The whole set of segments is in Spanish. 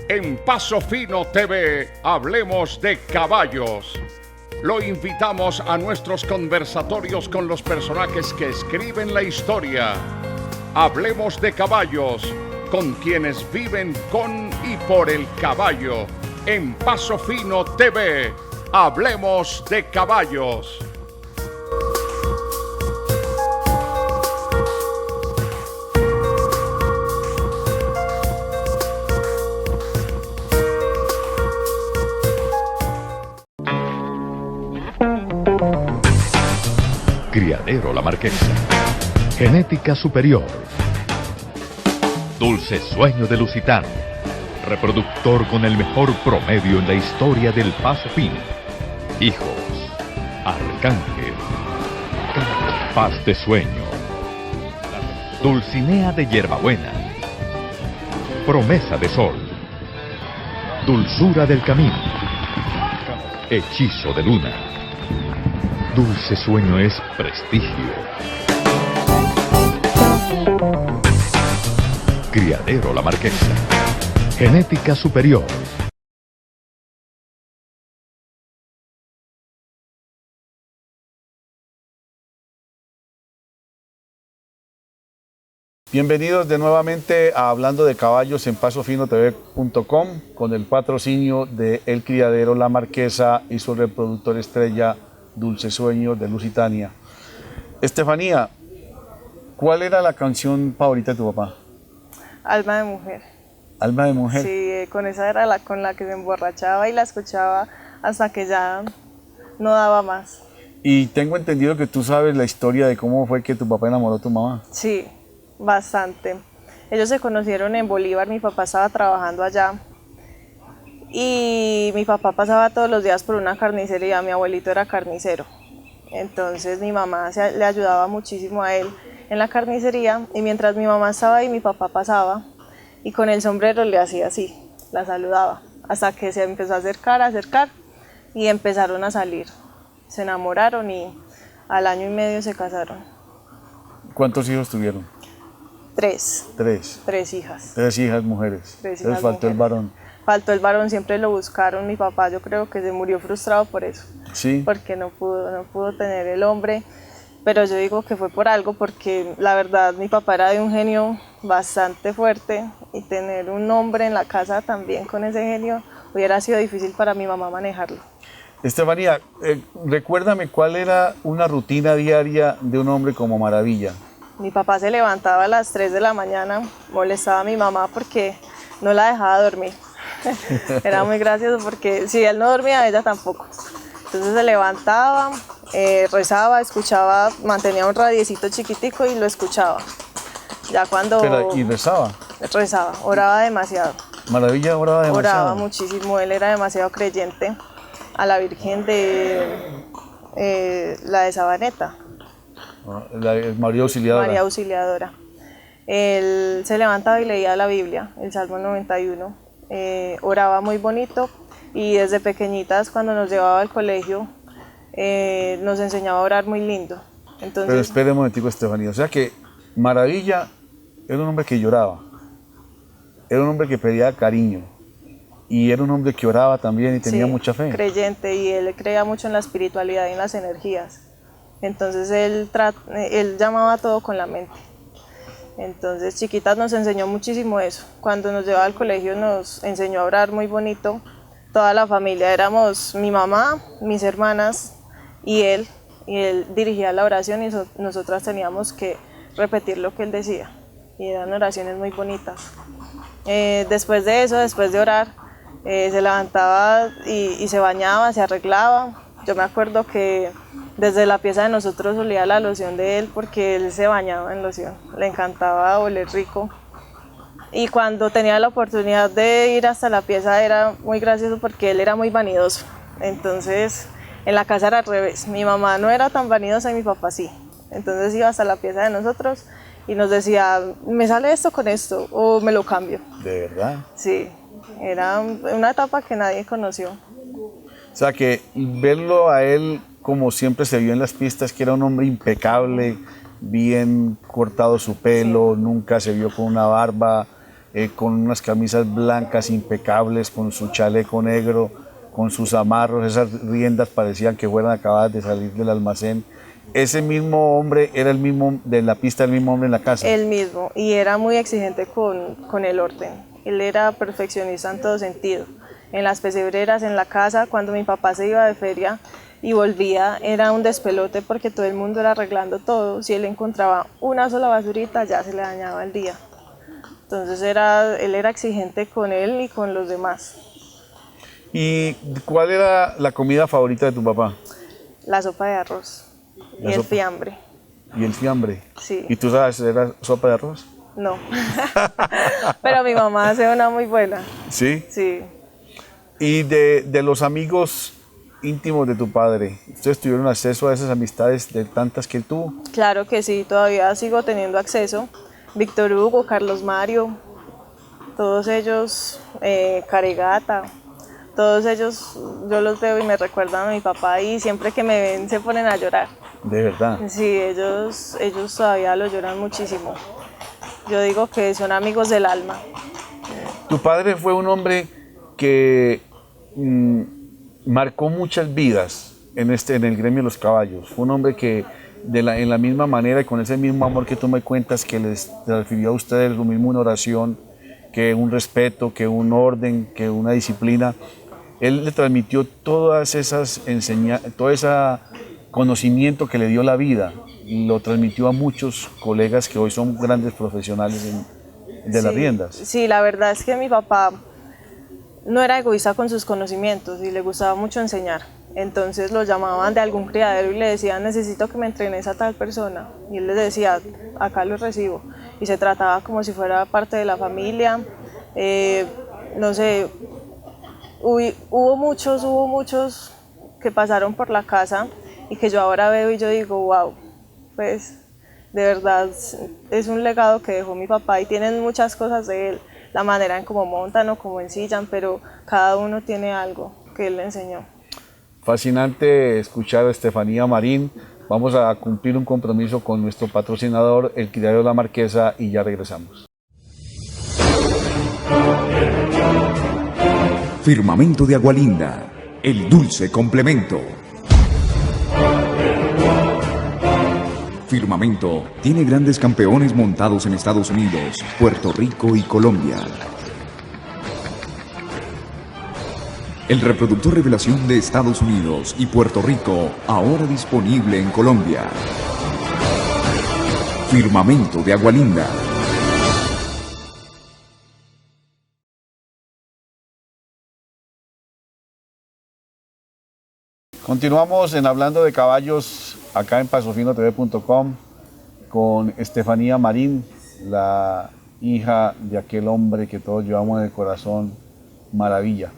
En Paso Fino TV, hablemos de caballos. Lo invitamos a nuestros conversatorios con los personajes que escriben la historia. Hablemos de caballos, con quienes viven con y por el caballo. En Paso Fino TV, hablemos de caballos. Criadero La Marquesa. Genética superior. Dulce Sueño de Lusitano. Reproductor con el mejor promedio en la historia del Paso Fino. Hijos. Arcángel. Paz de Sueño. Dulcinea de Hierbabuena. Promesa de Sol. Dulzura del Camino. Hechizo de Luna. Dulce Sueño es prestigio. Criadero La Marquesa. Genética superior. Bienvenidos de nuevamente a Hablando de Caballos en pasofinotv.com con el patrocinio de El Criadero La Marquesa y su reproductor estrella Dulce Sueño de Lusitania. Estefanía, ¿cuál era la canción favorita de tu papá? Alma de mujer. Alma de mujer. Sí, con esa era la con la que se emborrachaba y la escuchaba hasta que ya no daba más. Y tengo entendido que tú sabes la historia de cómo fue que tu papá enamoró a tu mamá. Sí, bastante. Ellos se conocieron en Bolívar, mi papá estaba trabajando allá y mi papá pasaba todos los días por una carnicería, mi abuelito era carnicero. Entonces mi mamá le ayudaba muchísimo a él en la carnicería y mientras mi mamá estaba ahí, mi papá pasaba y con el sombrero le hacía así, la saludaba, hasta que se empezó a acercar y empezaron a salir. Se enamoraron y al año y medio se casaron. ¿Cuántos hijos tuvieron? Tres. Tres hijas. Tres hijas mujeres. Entonces faltó el varón. Faltó el varón, siempre lo buscaron. Mi papá yo creo que se murió frustrado por eso. Sí. Porque no pudo tener el hombre. Pero yo digo que fue por algo, porque la verdad mi papá era de un genio bastante fuerte y tener un hombre en la casa también con ese genio hubiera sido difícil para mi mamá manejarlo. Estefanía, recuérdame cuál era una rutina diaria de un hombre como Maravilla. Mi papá se levantaba a las 3 de la mañana, molestaba a mi mamá porque no la dejaba dormir. Era muy gracioso porque si él no dormía, ella tampoco. Entonces se levantaba, rezaba, escuchaba, mantenía un radiecito chiquitico y lo escuchaba. Ya cuando... Pero, ¿y rezaba? Rezaba, oraba demasiado. Maravilla oraba demasiado. Oraba muchísimo, él era demasiado creyente a la Virgen de la de Sabaneta. María Auxiliadora. María Auxiliadora. Él se levantaba y leía la Biblia, el Salmo 91. Oraba muy bonito y desde pequeñitas cuando nos llevaba al colegio nos enseñaba a orar muy lindo. Entonces, pero espere un momentico, Estefanía. O sea que Maravilla era un hombre que lloraba, era un hombre que pedía cariño y era un hombre que oraba también y tenía mucha fe. Creyente, y él creía mucho en la espiritualidad y en las energías. Entonces él llamaba todo con la mente. Entonces chiquitas nos enseñó muchísimo eso. Cuando nos llevaba al colegio nos enseñó a orar muy bonito. Toda la familia éramos mi mamá, mis hermanas y él dirigía la oración y nosotras teníamos que repetir lo que él decía. Y eran oraciones muy bonitas. Después de eso, después de orar, se levantaba y se bañaba, se arreglaba. Yo me acuerdo que desde la pieza de nosotros olía la loción de él porque él se bañaba en loción, le encantaba oler rico. Y cuando tenía la oportunidad de ir hasta la pieza era muy gracioso porque él era muy vanidoso. Entonces en la casa era al revés, mi mamá no era tan vanidosa y mi papá sí. Entonces iba hasta la pieza de nosotros y nos decía, ¿me sale esto con esto o me lo cambio? ¿De verdad? Sí, era una etapa que nadie conoció. O sea que verlo a él como siempre se vio en las pistas, que era un hombre impecable, bien cortado su pelo, sí. Nunca se vio con una barba, con unas camisas blancas impecables, con su chaleco negro, con sus amarros, esas riendas parecían que fueran acabadas de salir del almacén. ¿Ese mismo hombre era el mismo de la pista, el mismo hombre en la casa? El mismo, y era muy exigente con el orden. Él era perfeccionista en todo sentido. En las pesebreras, en la casa, cuando mi papá se iba de feria y volvía, era un despelote porque todo el mundo era arreglando todo. Si él encontraba una sola basurita, ya se le dañaba el día. Entonces él era exigente con él y con los demás. ¿Y cuál era la comida favorita de tu papá? La sopa de arroz y el fiambre. ¿Y el fiambre? Sí. ¿Y tú sabes hacer la sopa de arroz? No, pero mi mamá hace una muy buena. ¿Sí? Sí. ¿Y de los amigos íntimos de tu padre, ustedes tuvieron acceso a esas amistades de tantas que él tuvo? Claro que sí, todavía sigo teniendo acceso. Víctor Hugo, Carlos Mario, todos ellos, Caregata, todos ellos yo los veo y me recuerdan a mi papá y siempre que me ven se ponen a llorar. ¿De verdad? Sí, ellos todavía lo lloran muchísimo. Yo digo que son amigos del alma. Tu padre fue un hombre que marcó muchas vidas en el gremio de los caballos. Fue un hombre que en la misma manera y con ese mismo amor que tú me cuentas, que les transfirió a ustedes lo mismo una oración, que un respeto, que un orden, que una disciplina. Él le transmitió todas esas enseñanzas, todo ese conocimiento que le dio la vida, lo transmitió a muchos colegas que hoy son grandes profesionales de las riendas. Sí, la verdad es que mi papá no era egoísta con sus conocimientos y le gustaba mucho enseñar. Entonces lo llamaban de algún criadero y le decían, necesito que me entrenes a tal persona. Y él les decía, acá lo recibo. Y se trataba como si fuera parte de la familia. No sé, hubo muchos que pasaron por la casa y que yo ahora veo y yo digo, wow, pues de verdad es un legado que dejó mi papá y tienen muchas cosas de él. La manera en cómo montan o cómo ensillan, pero cada uno tiene algo que él le enseñó. Fascinante escuchar a Estefanía Marín. Vamos a cumplir un compromiso con nuestro patrocinador, el Criadero La Marquesa, y ya regresamos. Firmamento de Agualinda, el dulce complemento. Firmamento tiene grandes campeones montados en Estados Unidos, Puerto Rico y Colombia. El reproductor revelación de Estados Unidos y Puerto Rico, ahora disponible en Colombia. Firmamento de Agualinda. Continuamos en Hablando de Caballos, acá en pasofinotv.com, con Estefanía Marín, la hija de aquel hombre que todos llevamos en el corazón, Maravilla.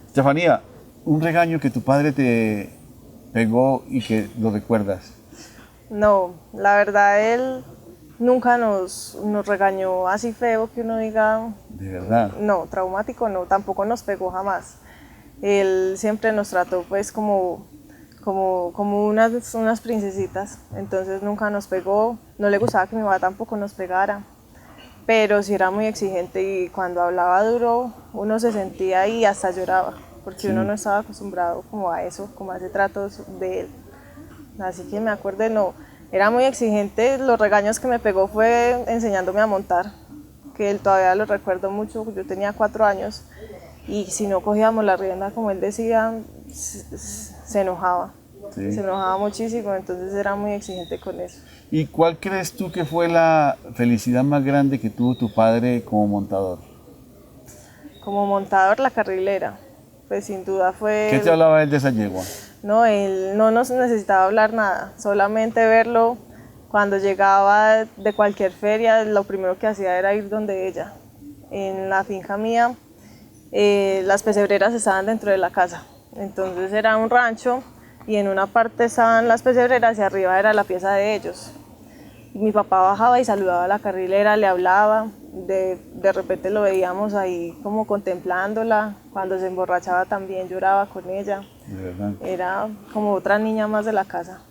Estefanía, un regaño que tu padre te pegó y que lo recuerdas. No, la verdad él nunca nos regañó así feo que uno diga... ¿De verdad? No, traumático no, tampoco nos pegó jamás. Él siempre nos trató pues como unas princesitas, entonces nunca nos pegó, no le gustaba que mi mamá tampoco nos pegara, pero sí era muy exigente y cuando hablaba duro uno se sentía y hasta lloraba, porque uno no estaba acostumbrado como a eso, como a ese trato de él. Así que me acuerdo, no, era muy exigente. Los regaños que me pegó fue enseñándome a montar, que él todavía lo recuerdo mucho. Yo tenía 4 años y si no cogíamos la rienda como él decía, se enojaba. Sí. Se enojaba muchísimo, entonces era muy exigente con eso. ¿Y cuál crees tú que fue la felicidad más grande que tuvo tu padre como montador? Como montador, la carrilera. Pues sin duda fue... ¿Qué te hablaba él de esa yegua? No, él no nos necesitaba hablar nada, solamente verlo. Cuando llegaba de cualquier feria, lo primero que hacía era ir donde ella. En la finca mía, las pesebreras estaban dentro de la casa. Entonces era un rancho y en una parte estaban las pesebreras y arriba era la pieza de ellos. Y mi papá bajaba y saludaba a la carrilera, le hablaba, de repente lo veíamos ahí como contemplándola, cuando se emborrachaba también lloraba con ella. ¿De verdad? Era como otra niña más de la casa.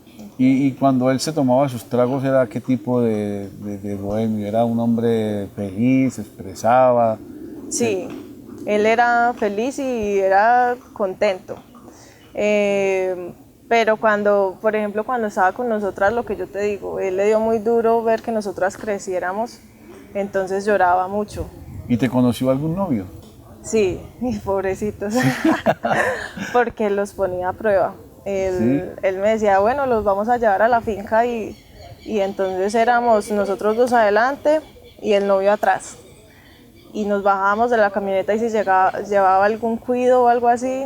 Y cuando él se tomaba sus tragos, ¿era qué tipo de bohemio? ¿Era un hombre feliz, se expresaba? Sí, él era feliz y era contento. Pero cuando, por ejemplo, cuando estaba con nosotras, lo que yo te digo, él le dio muy duro ver que nosotras creciéramos, entonces lloraba mucho. ¿Y te conoció algún novio? Sí, mis pobrecitos, porque él los ponía a prueba. Él me decía, bueno, los vamos a llevar a la finca y entonces éramos nosotros dos adelante y el novio atrás. Y nos bajábamos de la camioneta y si llevaba algún cuido o algo así,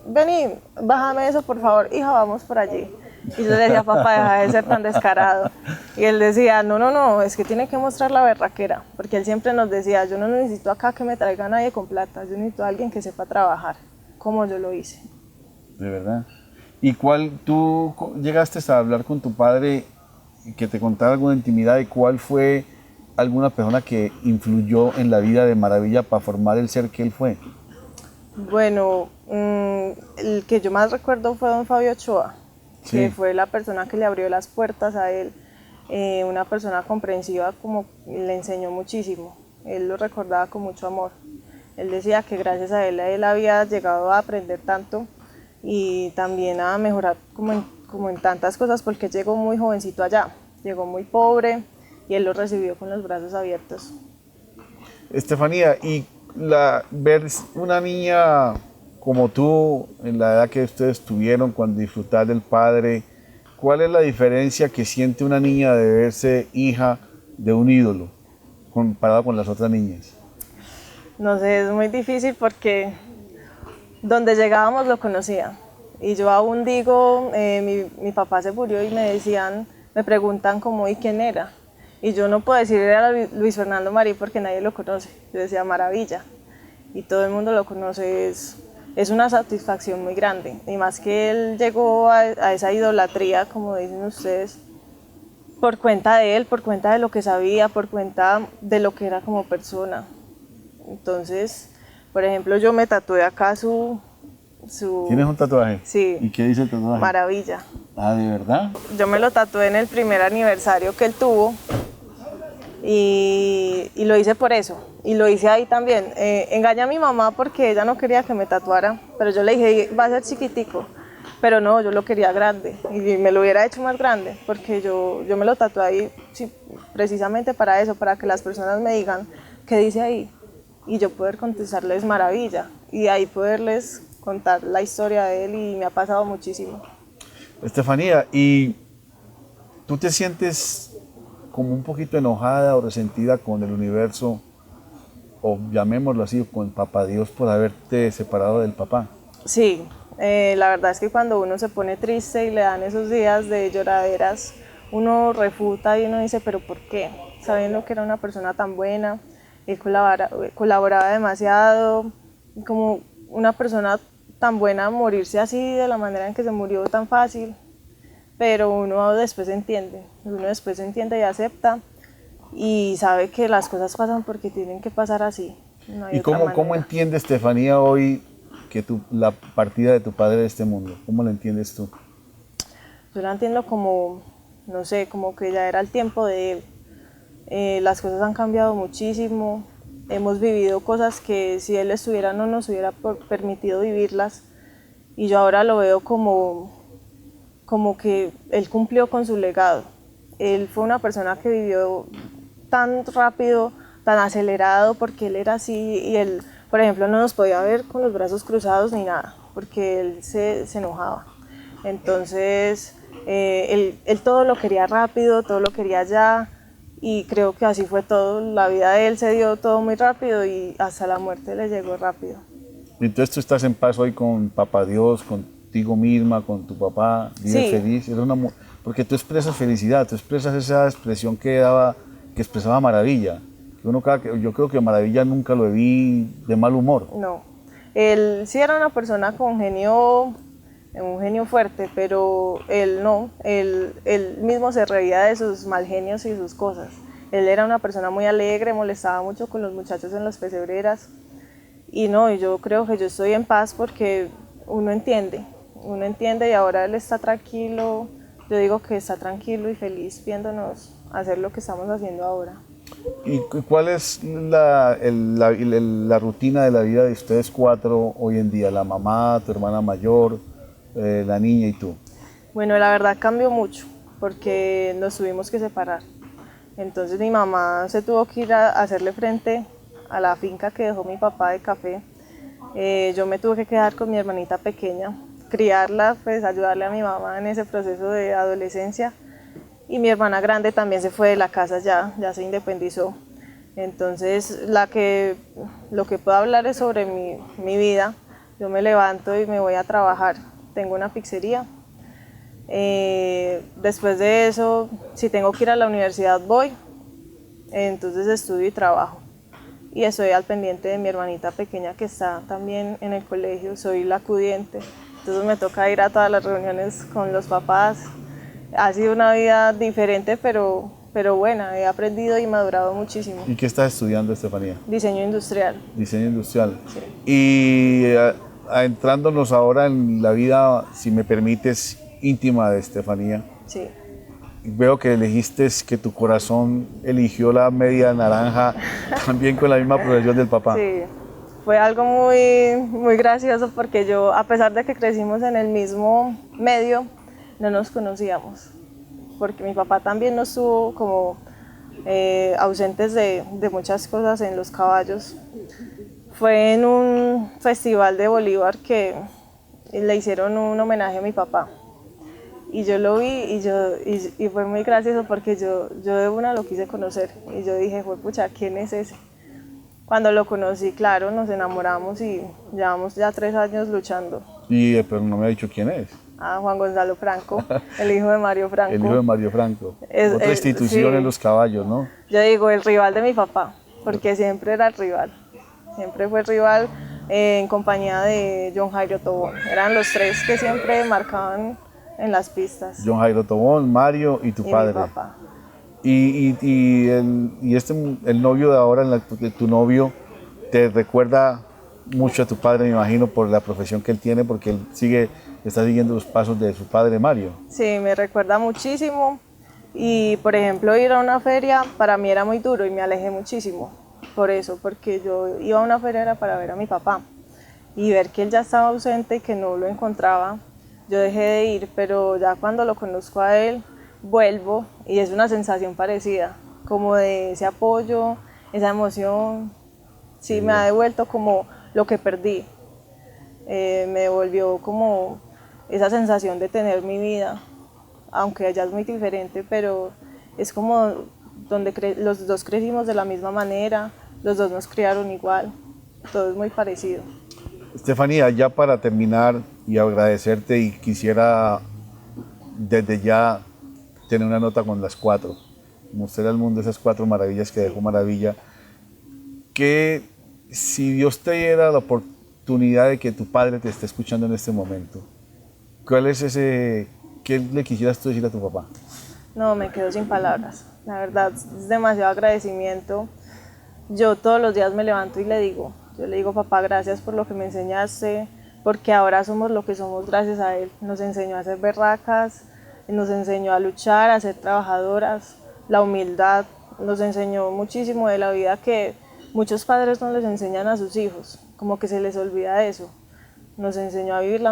vení, bájame eso por favor, hija, vamos por allí. Y yo le decía, papá, deja de ser tan descarado. Y él decía, no, es que tiene que mostrar la berraquera, porque él siempre nos decía, yo no necesito acá que me traiga nadie con plata, yo necesito a alguien que sepa trabajar, como yo lo hice. De verdad. ¿Y tú llegaste a hablar con tu padre y que te contara alguna intimidad y cuál fue alguna persona que influyó en la vida de Maravilla para formar el ser que él fue? Bueno, el que yo más recuerdo fue don Fabio Ochoa, Sí. que fue la persona que le abrió las puertas a él, una persona comprensiva, como le enseñó muchísimo, él lo recordaba con mucho amor. Él decía que gracias a él había llegado a aprender tanto y también a mejorar como en tantas cosas, porque llegó muy jovencito allá, llegó muy pobre y él lo recibió con los brazos abiertos. Estefanía, y ver una niña como tú, en la edad que ustedes tuvieron cuando disfrutar del padre, ¿cuál es la diferencia que siente una niña de verse hija de un ídolo comparado con las otras niñas? No sé, es muy difícil porque donde llegábamos lo conocía. Y yo aún digo, mi papá se murió y me preguntan como, ¿y quién era? Y yo no puedo decir era Luis Fernando Marí porque nadie lo conoce. Yo decía Maravilla. Y todo el mundo lo conoce, es una satisfacción muy grande. Y más que él llegó a esa idolatría, como dicen ustedes, por cuenta de él, por cuenta de lo que sabía, por cuenta de lo que era como persona. Entonces, por ejemplo, yo me tatué acá su... ¿Tienes un tatuaje? Sí. ¿Y qué dice el tatuaje? Maravilla. Ah, ¿de verdad? Yo me lo tatué en el primer aniversario que él tuvo y lo hice por eso. Y lo hice ahí también. Engañé a mi mamá porque ella no quería que me tatuara, pero yo le dije, va a ser chiquitico. Pero no, yo lo quería grande y me lo hubiera hecho más grande porque yo me lo tatué ahí sí, precisamente para eso, para que las personas me digan qué dice ahí y yo poder contestarles Maravilla y ahí poderles contar la historia de él y me ha pasado muchísimo. Estefanía, ¿y tú te sientes como un poquito enojada o resentida con el universo, o llamémoslo así, con Papá Dios por haberte separado del papá? Sí, la verdad es que cuando uno se pone triste y le dan esos días de lloraderas, uno refuta y uno dice, ¿pero por qué? Sabiendo que era una persona tan buena, él colaboraba demasiado, como una persona tan buena morirse así de la manera en que se murió tan fácil, pero uno después entiende y acepta y sabe que las cosas pasan porque tienen que pasar así. No hay ¿Y otra cómo manera. entiende Estefanía hoy que la partida de tu padre de este mundo? ¿Cómo la entiendes tú? Yo la entiendo como, no sé, como que ya era el tiempo de él. Las cosas han cambiado muchísimo. Hemos vivido cosas que si él estuviera no nos hubiera permitido vivirlas. Y yo ahora lo veo como que él cumplió con su legado. Él fue una persona que vivió tan rápido, tan acelerado, porque él era así y él, por ejemplo, no nos podía ver con los brazos cruzados ni nada, porque él se enojaba. Entonces, él todo lo quería rápido, todo lo quería ya, y creo que así fue todo. La vida de él se dio todo muy rápido y hasta la muerte le llegó rápido. Entonces tú estás en paz hoy con Papá Dios, contigo misma, con tu papá, vives Sí. feliz, porque tú expresas felicidad, tú expresas esa expresión que expresaba Maravilla. Yo creo que Maravilla nunca lo vi de mal humor. No, él sí era una persona con un genio fuerte, pero él no, él mismo se reía de sus mal genios y sus cosas. Él era una persona muy alegre, molestaba mucho con los muchachos en las pesebreras. Y no, yo creo que yo estoy en paz porque uno entiende y ahora él está tranquilo, yo digo que está tranquilo y feliz viéndonos hacer lo que estamos haciendo ahora. ¿Y cuál es la rutina de la vida de ustedes cuatro hoy en día? La mamá, tu hermana mayor, la niña y tú. Bueno, la verdad cambió mucho porque nos tuvimos que separar. Entonces mi mamá se tuvo que ir a hacerle frente a la finca que dejó mi papá de café. Yo me tuve que quedar con mi hermanita pequeña, criarla, pues ayudarle a mi mamá en ese proceso de adolescencia. Y mi hermana grande también se fue de la casa, ya se independizó. Entonces lo que puedo hablar es sobre mi vida. Yo me levanto y me voy a trabajar. Tengo una pizzería. Después de eso, si tengo que ir a la universidad, voy. Entonces estudio y trabajo. Y estoy al pendiente de mi hermanita pequeña que está también en el colegio. Soy la acudiente. Entonces me toca ir a todas las reuniones con los papás. Ha sido una vida diferente, pero buena. He aprendido y madurado muchísimo. ¿Y qué estás estudiando, Estefanía? Diseño industrial. Diseño industrial. Sí. Y entrándonos ahora en la vida, si me permites, íntima de Estefanía. Sí. Veo que elegiste, que tu corazón eligió la media naranja, también con la misma profesión del papá. Sí, fue algo muy gracioso porque yo, a pesar de que crecimos en el mismo medio, no nos conocíamos. Porque mi papá también nos tuvo como ausentes de muchas cosas en los caballos. Fue en un festival de Bolívar que le hicieron un homenaje a mi papá. Y yo lo vi y fue muy gracioso porque yo de una lo quise conocer. Y yo dije, pucha, ¿quién es ese? Cuando lo conocí, claro, nos enamoramos y llevamos ya 3 años luchando. Pero no me ha dicho quién es. A Juan Gonzalo Franco, el hijo de Mario Franco. El hijo de Mario Franco. Otra institución sí. en los caballos, ¿no? Yo digo, el rival de mi papá, porque siempre era el rival. Siempre fue el rival en compañía de John Jairo Tobón. Eran los 3 que siempre marcaban en las pistas. John Jairo Tobón, Mario y tu padre. Mi papá. Y el novio de ahora, tu novio, te recuerda mucho a tu padre, me imagino, por la profesión que él tiene, porque él está siguiendo los pasos de su padre Mario. Sí, me recuerda muchísimo. Y, por ejemplo, ir a una feria para mí era muy duro y me alejé muchísimo. Por eso, porque yo iba a una feria era para ver a mi papá. Y ver que él ya estaba ausente y que no lo encontraba, yo dejé de ir, pero ya cuando lo conozco a él, vuelvo y es una sensación parecida, como de ese apoyo, esa emoción. Sí, me ha devuelto como lo que perdí. Me devolvió como esa sensación de tener mi vida, aunque ella es muy diferente, pero es como donde los dos crecimos de la misma manera, los dos nos criaron igual, todo es muy parecido. Estefanía, ya para terminar y agradecerte, y quisiera desde ya tener una nota con las 4, mostrar al mundo esas 4 maravillas que dejó Maravilla, que si Dios te diera la oportunidad de que tu padre te esté escuchando en este momento, ¿cuál es qué le quisieras tú decir a tu papá? No, me quedo sin palabras, la verdad es demasiado agradecimiento. Yo todos los días me levanto y le digo, papá, gracias por lo que me enseñaste, porque ahora somos lo que somos gracias a él. Nos enseñó a ser berracas, nos enseñó a luchar, a ser trabajadoras, la humildad, nos enseñó muchísimo de la vida que muchos padres no les enseñan a sus hijos, como que se les olvida eso. Nos enseñó a vivir la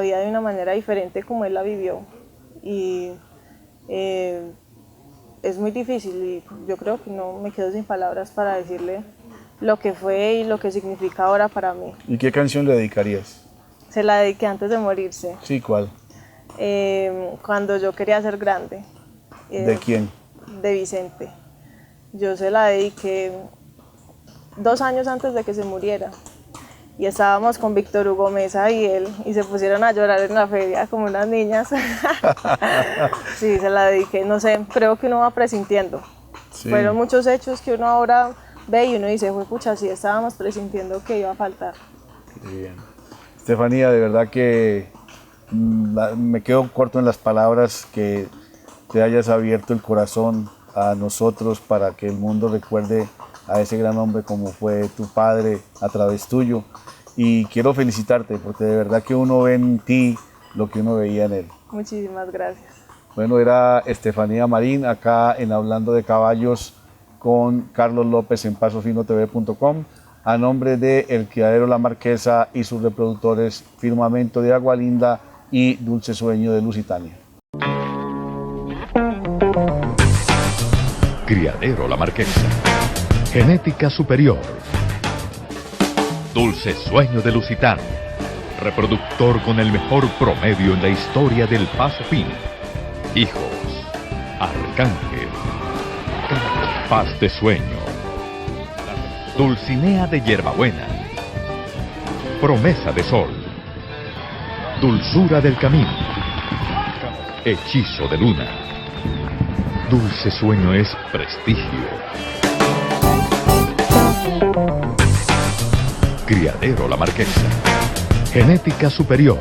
vida de una manera diferente como él la vivió. Y es muy difícil y yo creo que no me quedo sin palabras para decirle lo que fue y lo que significa ahora para mí. ¿Y qué canción le dedicarías? Se la dediqué antes de morirse. Sí, ¿cuál? Cuando yo quería ser grande. ¿De quién? De Vicente. Yo se la dediqué 2 años antes de que se muriera. Y estábamos con Víctor Hugo Mesa y él, y se pusieron a llorar en la feria como unas niñas. Sí, se la dediqué, no sé, creo que uno va presintiendo. Sí. Fueron muchos hechos que uno ahora ve y uno dice, pucha, sí estábamos presintiendo que iba a faltar. Qué bien. Estefanía, de verdad que me quedo corto en las palabras, que te hayas abierto el corazón a nosotros para que el mundo recuerde a ese gran hombre como fue tu padre a través tuyo. Y quiero felicitarte porque de verdad que uno ve en ti lo que uno veía en él. Muchísimas gracias. Bueno, era Estefanía Marín acá en Hablando de Caballos con Carlos López en pasofinotv.com. A nombre de El Criadero La Marquesa y sus reproductores Firmamento de Agualinda y Dulce Sueño de Lusitania. Criadero La Marquesa. Genética superior. Dulce Sueño de Lusitania. Reproductor con el mejor promedio en la historia del Paso Fino. Hijos. Arcángel. Paz de Sueño. Dulcinea de Hierbabuena. Promesa de Sol. Dulzura del Camino. Hechizo de Luna. Dulce Sueño es prestigio. Criadero La Marquesa. Genética superior.